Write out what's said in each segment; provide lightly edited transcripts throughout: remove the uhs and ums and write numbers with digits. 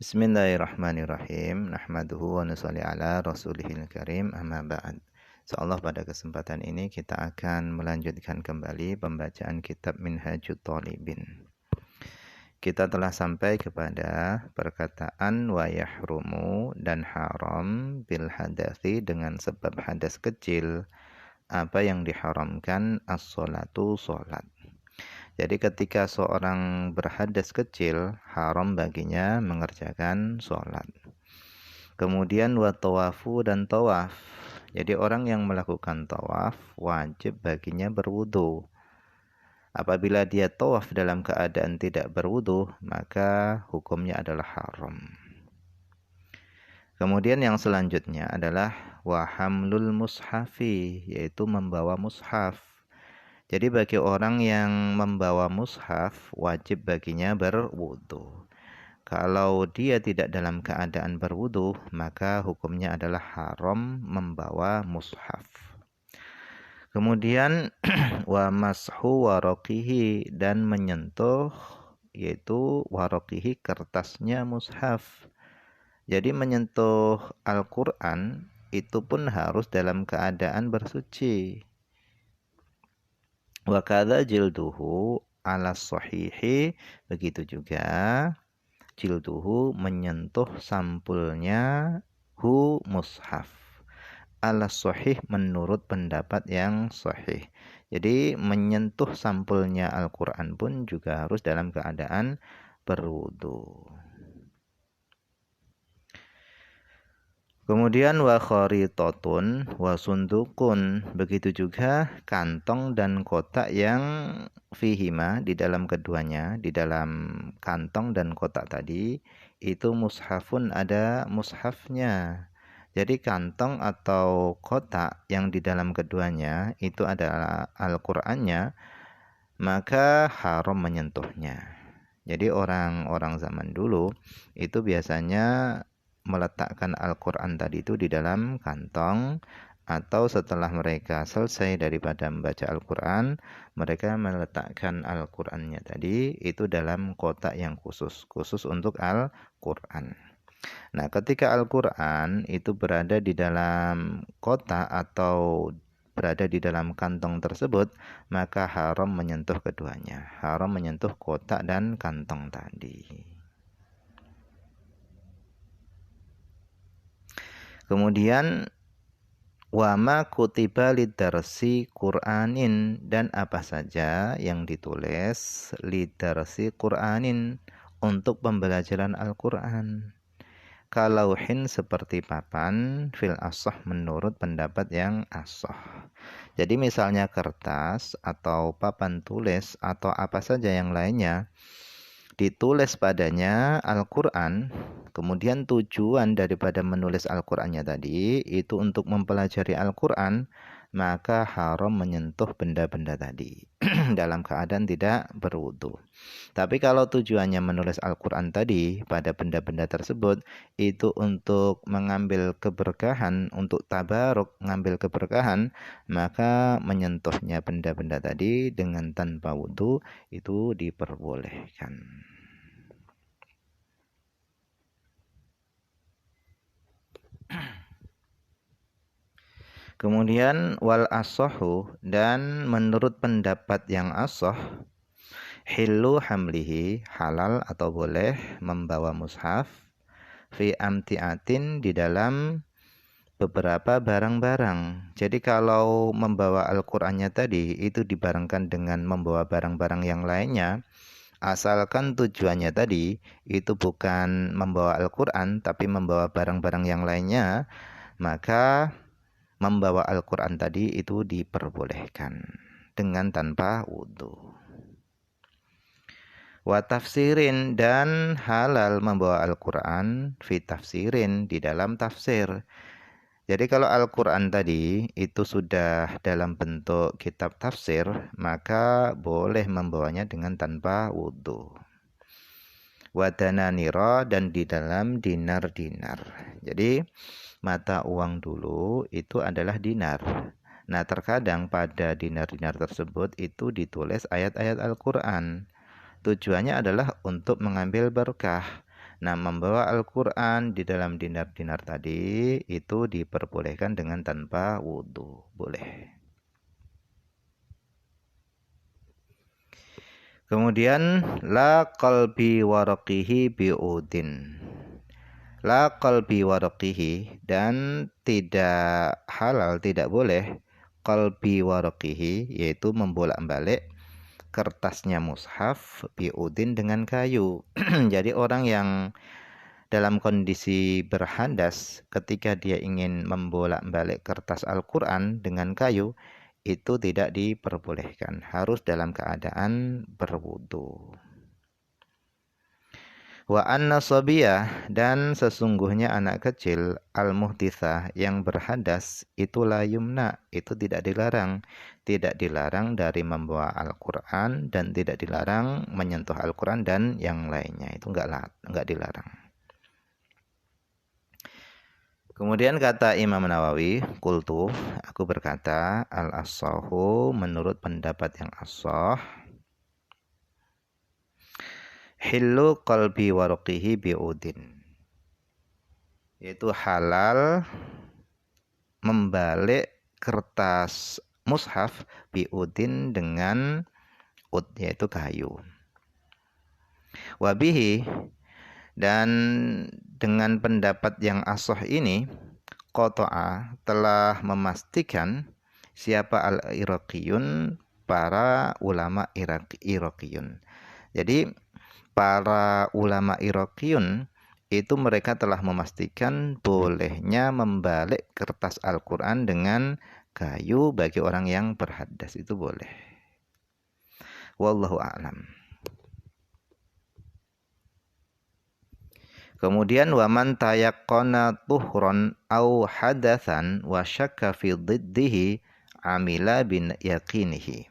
Bismillahirrahmanirrahim. Nahmaduhu wa nusalli ala rasulihil karim. Amma ba'd. Insyaallah pada kesempatan ini kita akan melanjutkan kembali pembacaan kitab Minhajut Thalibin. Kita telah sampai kepada perkataan wa yahrumu dan haram bil hadathi dengan sebab hadas kecil. Apa yang diharamkan as-sholatu sholat. Jadi ketika seorang berhadas kecil, haram baginya mengerjakan sholat. Kemudian wa tawafu dan tawaf. Jadi orang yang melakukan tawaf wajib baginya berwudu. Apabila dia tawaf dalam keadaan tidak berwudu, maka hukumnya adalah haram. Kemudian yang selanjutnya adalah wa hamlul mushafi, yaitu membawa mushaf. Jadi bagi orang yang membawa mushaf, wajib baginya berwudu. Kalau dia tidak dalam keadaan berwudu, maka hukumnya adalah haram membawa mushaf. Kemudian wa mashu waroqihi, dan menyentuh, yaitu waroqihi, kertasnya mushaf. Jadi menyentuh Al-Quran itu pun harus dalam keadaan bersuci. Wa kadza jilduhu ala sahihi, begitu juga jilduhu menyentuh sampulnya hu mushaf ala sahih menurut pendapat yang sahih. Jadi menyentuh sampulnya Al-Quran pun juga harus dalam keadaan berwudu. Kemudian wa kharitatun wa sundukun, begitu juga kantong dan kotak yang fihima, di dalam keduanya, di dalam kantong dan kotak tadi itu mushafun, ada mushafnya. Jadi kantong atau kotak yang di dalam keduanya itu adalah Al-Qur'annya, maka haram menyentuhnya. Jadi orang-orang zaman dulu itu biasanya meletakkan Al-Quran tadi itu di dalam kantong, atau setelah mereka selesai daripada membaca Al-Quran, mereka meletakkan Al-Qurannya tadi itu dalam kotak yang khusus untuk Al-Quran. Nah, ketika Al-Quran itu berada di dalam kotak atau berada di dalam kantong tersebut, maka haram menyentuh keduanya, haram menyentuh kotak dan kantong tadi. Kemudian wama kutiba lidarsi Qur'anin, dan apa saja yang ditulis lidarsi Qur'anin untuk pembelajaran Al-Qur'an. Kalauhin, seperti papan, fil asah, menurut pendapat yang asah. Jadi misalnya kertas atau papan tulis atau apa saja yang lainnya ditulis padanya Al-Quran, kemudian tujuan daripada menulis Al-Qurannya tadi itu untuk mempelajari Al-Quran, maka haram menyentuh benda-benda tadi dalam keadaan tidak berwudu. Tapi kalau tujuannya menulis Al-Quran tadi pada benda-benda tersebut itu untuk mengambil keberkahan, untuk tabaruk, mengambil keberkahan, maka menyentuhnya benda-benda tadi dengan tanpa wudu itu diperbolehkan. Kemudian wal asohu, dan menurut pendapat yang asoh, hillu hamlihi, halal atau boleh membawa mushaf, fi amtiatin, di dalam beberapa barang-barang. Jadi kalau membawa Al-Qur'annya tadi itu dibarengkan dengan membawa barang-barang yang lainnya, asalkan tujuannya tadi itu bukan membawa Al-Qur'an tapi membawa barang-barang yang lainnya, maka membawa Al-Quran tadi itu diperbolehkan dengan tanpa wudu. Wa tafsirin, dan halal membawa Al-Quran fi tafsirin, di dalam tafsir. Jadi kalau Al-Quran tadi itu sudah dalam bentuk kitab tafsir, maka boleh membawanya dengan tanpa wudu. Wa dananira, dan di dalam dinar-dinar. Jadi mata uang dulu itu adalah dinar. Nah, terkadang pada dinar-dinar tersebut itu ditulis ayat-ayat Al-Quran. Tujuannya adalah untuk mengambil berkah. Nah, membawa Al-Quran di dalam dinar-dinar tadi itu diperbolehkan dengan tanpa wudhu. Boleh. Kemudian la qalbi waraqihi bi'udin. La qalbi waraqihi, dan tidak halal, tidak boleh qalbi waraqihi, yaitu membolak-balik kertasnya mushaf bi'udin dengan kayu. Jadi orang yang dalam kondisi berhadas ketika dia ingin membolak-balik kertas Al-Quran dengan kayu, itu tidak diperbolehkan, harus dalam keadaan berwudu. Wa anna sabiyah, dan sesungguhnya anak kecil al-muhdithah yang berhadas itu la yumna, itu tidak dilarang. Tidak dilarang dari membawa Al-Quran dan tidak dilarang menyentuh Al-Quran dan yang lainnya, itu enggak dilarang. Kemudian kata Imam Nawawi, qultu, aku berkata, al-as-sahhu, menurut pendapat yang as-sah, hillu qalbi waruqihi bi'udin, yaitu halal membalik kertas mushaf bi'udin dengan ud, yaitu kayu. Wabihi, dan dengan pendapat yang as-sah ini, qata'a, telah memastikan siapa al-Iraqiyun, para ulama Iraqiyun. Jadi para ulama Iraqiyun itu mereka telah memastikan bolehnya membalik kertas Al-Quran dengan kayu bagi orang yang berhadas, itu boleh. Wallahu a'lam. Kemudian waman tayaqqana tuhron au hadatsan wa syakka fi dhiddihi amila bin yaqinihi.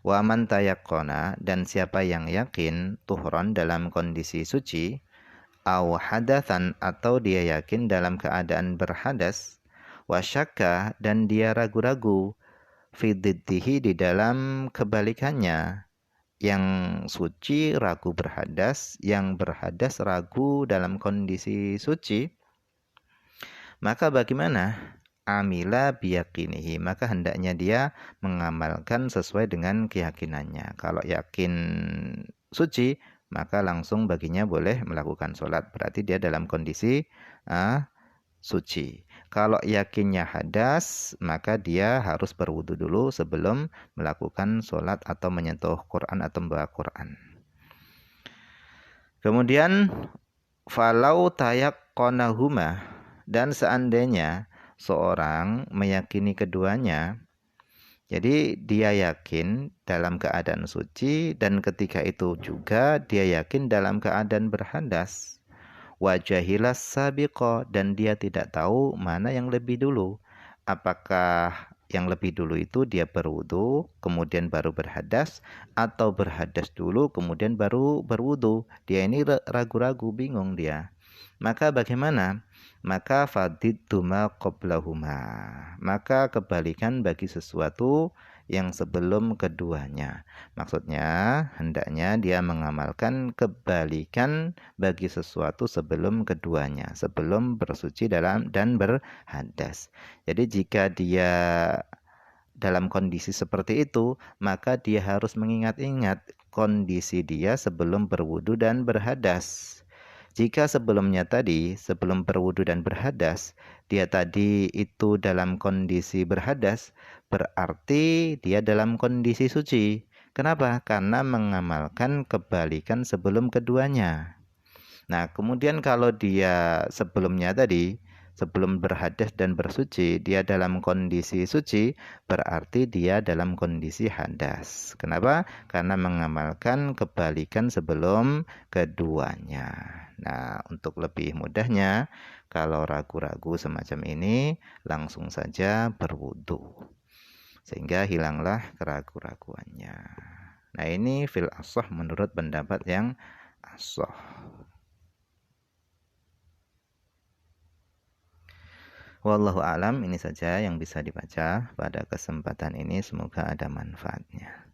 Wa man tayaqqana, dan siapa yang yakin tuhron dalam kondisi suci, au hadatsan, atau dia yakin dalam keadaan berhadas, wa syakka, dan dia ragu-ragu, fi dhiddihi, di dalam kebalikannya, yang suci ragu berhadas, yang berhadas ragu dalam kondisi suci, maka bagaimana? Amila biyaqinihi, maka hendaknya dia mengamalkan sesuai dengan keyakinannya. Kalau yakin suci, maka langsung baginya boleh melakukan sholat, berarti dia dalam kondisi suci. Kalau yakinnya hadas, maka dia harus berwudu dulu sebelum melakukan sholat atau menyentuh Quran atau membawa Quran. Kemudian falau tayaqqanahuma, dan seandainya seorang meyakini keduanya, jadi dia yakin dalam keadaan suci dan ketika itu juga dia yakin dalam keadaan berhadas. Wajahilas sabiqo, dan dia tidak tahu mana yang lebih dulu. Apakah yang lebih dulu itu dia berwudu kemudian baru berhadas, atau berhadas dulu kemudian baru berwudu. Dia ini ragu-ragu, bingung dia. Maka bagaimana? Maka fadidduma qoblahuma, maka kebalikan bagi sesuatu yang sebelum keduanya. Maksudnya hendaknya dia mengamalkan kebalikan bagi sesuatu sebelum keduanya, sebelum bersuci dalam dan berhadas. Jadi jika dia dalam kondisi seperti itu, maka dia harus mengingat-ingat kondisi dia sebelum berwudu dan berhadas. Jika sebelumnya tadi, sebelum berwudu dan berhadas, dia tadi itu dalam kondisi berhadas, berarti dia dalam kondisi suci. Kenapa? Karena mengamalkan kebalikan sebelum keduanya. Nah, kemudian kalau dia sebelumnya tadi, sebelum berhadas dan bersuci, dia dalam kondisi suci, berarti dia dalam kondisi hadas. Kenapa? Karena mengamalkan kebalikan sebelum keduanya. Nah, untuk lebih mudahnya, kalau ragu-ragu semacam ini, langsung saja berwudu, sehingga hilanglah keraguan-raguannya. Nah, ini fil ashah menurut pendapat yang ashah. Wallahu alam, ini saja yang bisa dibaca pada kesempatan ini, semoga ada manfaatnya.